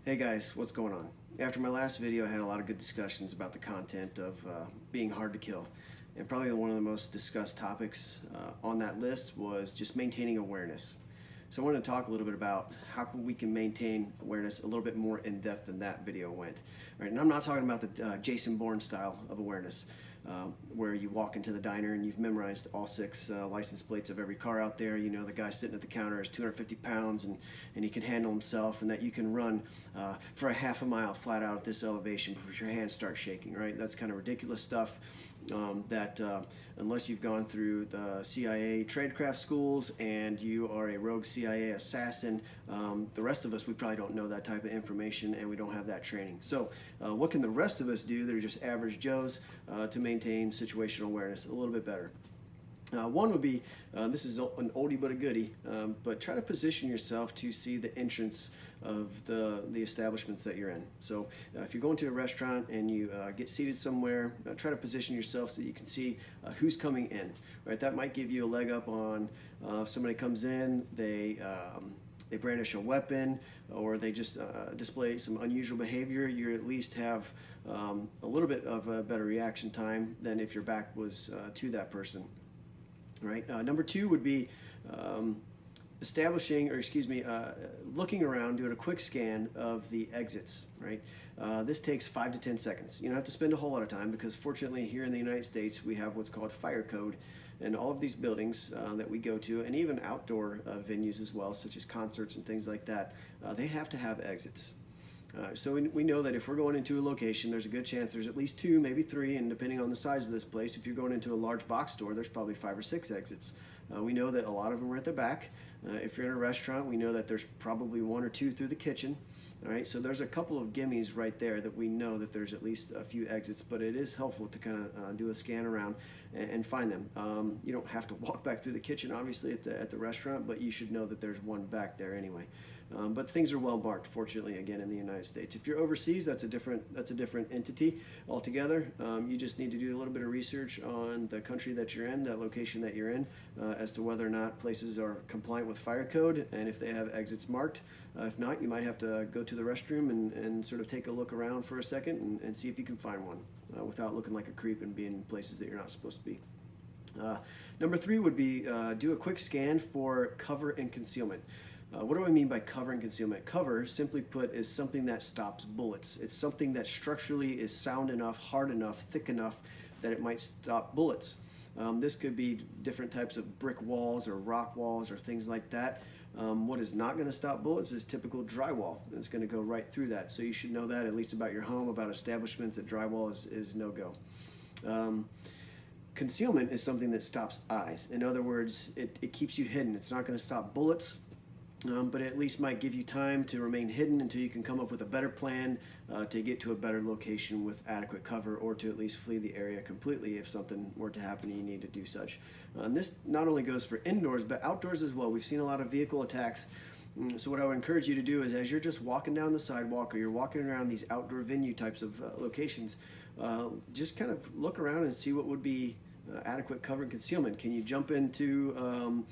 Hey guys, what's going on? After my last video, I had a lot of good discussions about the content of being hard to kill. And probably one of the most discussed topics on that list was just maintaining awareness. So I want to talk a little bit about how we can maintain awareness a little bit more in depth than that video went. All right, and I'm not talking about the Jason Bourne style of awareness, where you walk into the diner and you've memorized all six license plates of every car out there. You know the guy sitting at the counter is 250 pounds and he can handle himself, and that you can run for a half a mile flat out at this elevation before your hands start shaking, right? That's kind of ridiculous stuff that unless you've gone through the CIA tradecraft schools and you are a rogue CIA assassin, the rest of us, we probably don't know that type of information and we don't have that training. So what can the rest of us do that are just average Joes to maintain situational awareness a little bit better? One would be, this is an oldie but a goodie, but try to position yourself to see the entrance of the establishments that you're in. So if you're going to a restaurant and you get seated somewhere, try to position yourself so you can see who's coming in, right? That might give you a leg up on if somebody comes in, they brandish a weapon, or they just display some unusual behavior. You at least have a little bit of a better reaction time than if your back was to that person. Right. Number two would be looking around, doing a quick scan of the exits. Right. This takes 5 to 10 seconds. You don't have to spend a whole lot of time because fortunately here in the United States we have what's called fire code, and all of these buildings that we go to, and even outdoor venues as well, such as concerts and things like that, they have to have exits. So we know that if we're going into a location, there's a good chance there's at least 2, maybe 3, and depending on the size of this place, if you're going into a large box store, there's probably 5 or 6 exits. We know that a lot of them are at the back. If you're in a restaurant, we know that there's probably 1 or 2 through the kitchen. All right, so there's a couple of gimmies right there that we know that there's at least a few exits, but it is helpful to kind of do a scan around and find them. You don't have to walk back through the kitchen, obviously, at the restaurant, but you should know that there's one back there anyway. But things are well marked, fortunately, again, in the United States. If you're overseas, that's a different entity altogether. You just need to do a little bit of research on the country that you're in, that location that you're in, as to whether or not places are compliant with fire code and if they have exits marked. If not, you might have to go to the restroom and sort of take a look around for a second and see if you can find one without looking like a creep and being in places that you're not supposed to be. Number 3 would be do a quick scan for cover and concealment. What do I mean by cover and concealment? Cover, simply put, is something that stops bullets. It's something that structurally is sound enough, hard enough, thick enough that it might stop bullets. This could be different types of brick walls or rock walls or things like that. What is not going to stop bullets is typical drywall. It's going to go right through that. So you should know that, at least about your home, about establishments, that drywall is no-go. Concealment is something that stops eyes. In other words, it keeps you hidden. It's not going to stop bullets. But it at least might give you time to remain hidden until you can come up with a better plan to get to a better location with adequate cover, or to at least flee the area completely if something were to happen and you need to do such. And this not only goes for indoors, but outdoors as well. We've seen a lot of vehicle attacks. So what I would encourage you to do is, as you're just walking down the sidewalk or you're walking around these outdoor venue types of locations, just kind of look around and see what would be adequate cover and concealment. Can you jump into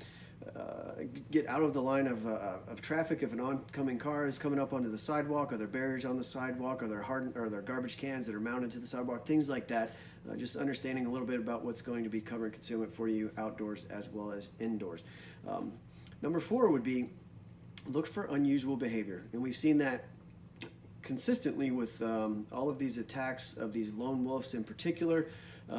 get out of the line of traffic if an oncoming car is coming up onto the sidewalk? Are there barriers on the sidewalk? Are there garbage cans that are mounted to the sidewalk? Things like that. Just understanding a little bit about what's going to be cover and concealment for you outdoors as well as indoors. Number 4 would be look for unusual behavior, and we've seen that consistently with all of these attacks of these lone wolves in particular.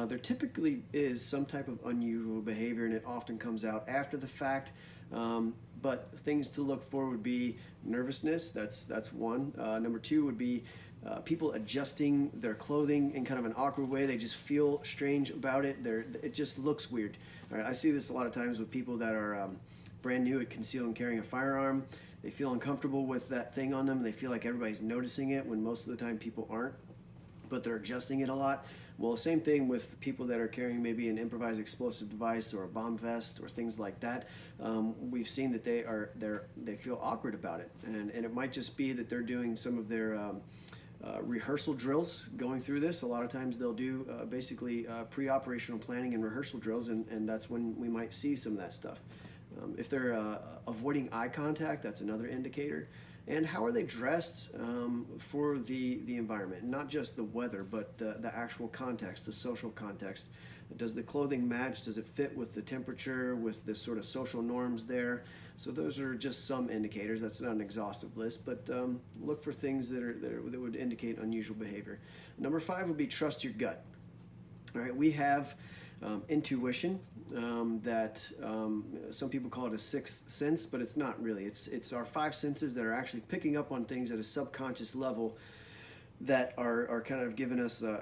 There typically is some type of unusual behavior, and it often comes out after the fact. But things to look for would be nervousness. That's one. Number 2 would be people adjusting their clothing in kind of an awkward way. They just feel strange about it. It just looks weird. All right, I see this a lot of times with people that are brand new at concealing and carrying a firearm. They feel uncomfortable with that thing on them. They feel like everybody's noticing it when most of the time people aren't, but they're adjusting it a lot. Well, same thing with people that are carrying maybe an improvised explosive device or a bomb vest or things like that. We've seen that they feel awkward about it, and it might just be that they're doing some of their rehearsal drills going through this. A lot of times they'll do basically pre-operational planning and rehearsal drills, and that's when we might see some of that stuff. If they're avoiding eye contact, that's another indicator. And how are they dressed for the environment? Not just the weather, but the actual context, the social context. Does the clothing match? Does it fit with the temperature, with the sort of social norms there? So those are just some indicators. That's not an exhaustive list, but look for things that would indicate unusual behavior. Number 5 would be trust your gut. All right, we have intuition that some people call it a sixth sense, but it's not really. It's our 5 senses that are actually picking up on things at a subconscious level that are kind of giving us, our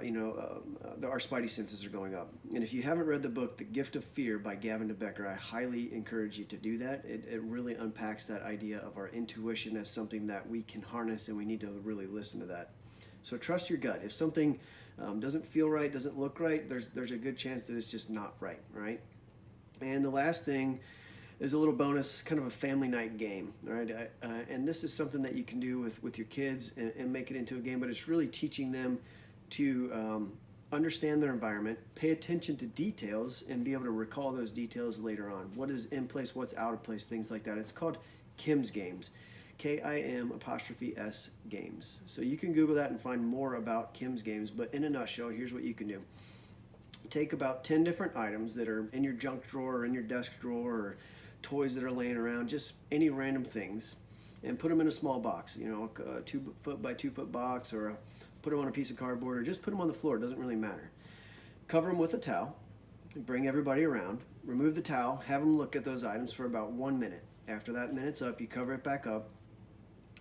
spidey senses are going up. And if you haven't read the book, The Gift of Fear by Gavin de Becker, I highly encourage you to do that. It really unpacks that idea of our intuition as something that we can harness, and we need to really listen to that. So trust your gut. If something doesn't feel right, doesn't look right, there's a good chance that it's just not right, right? And the last thing is a little bonus, kind of a family night game, right? And this is something that you can do with your kids and make it into a game, but it's really teaching them to understand their environment, pay attention to details, and be able to recall those details later on. What is in place, what's out of place, things like that. It's called Kim's Games. KIM''S games. So you can Google that and find more about Kim's Games, but in a nutshell, here's what you can do. Take about 10 different items that are in your junk drawer or in your desk drawer or toys that are laying around, just any random things, and put them in a small box, a 2 foot by 2 foot box, or put them on a piece of cardboard, or just put them on the floor. It doesn't really matter. Cover them with a towel, bring everybody around, remove the towel, have them look at those items for about 1 minute. After that minute's up, you cover it back up,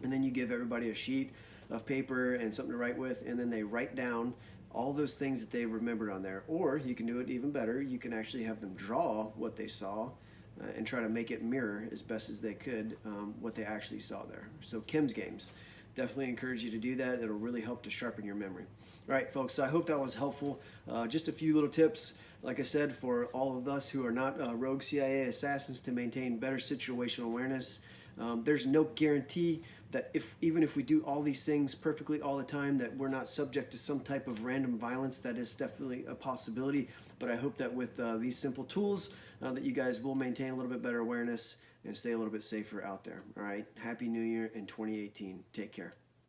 and then you give everybody a sheet of paper and something to write with, and then they write down all those things that they remembered on there. Or you can do it even better. You can actually have them draw what they saw and try to make it mirror as best as they could what they actually saw there. So Kim's Games. Definitely encourage you to do that. It'll really help to sharpen your memory. All right, folks, so I hope that was helpful. Just a few little tips, like I said, for all of us who are not rogue CIA assassins to maintain better situational awareness. There's no guarantee that even if we do all these things perfectly all the time, that we're not subject to some type of random violence. That is definitely a possibility. But I hope that with these simple tools that you guys will maintain a little bit better awareness and stay a little bit safer out there. All right. Happy New Year in 2018. Take care.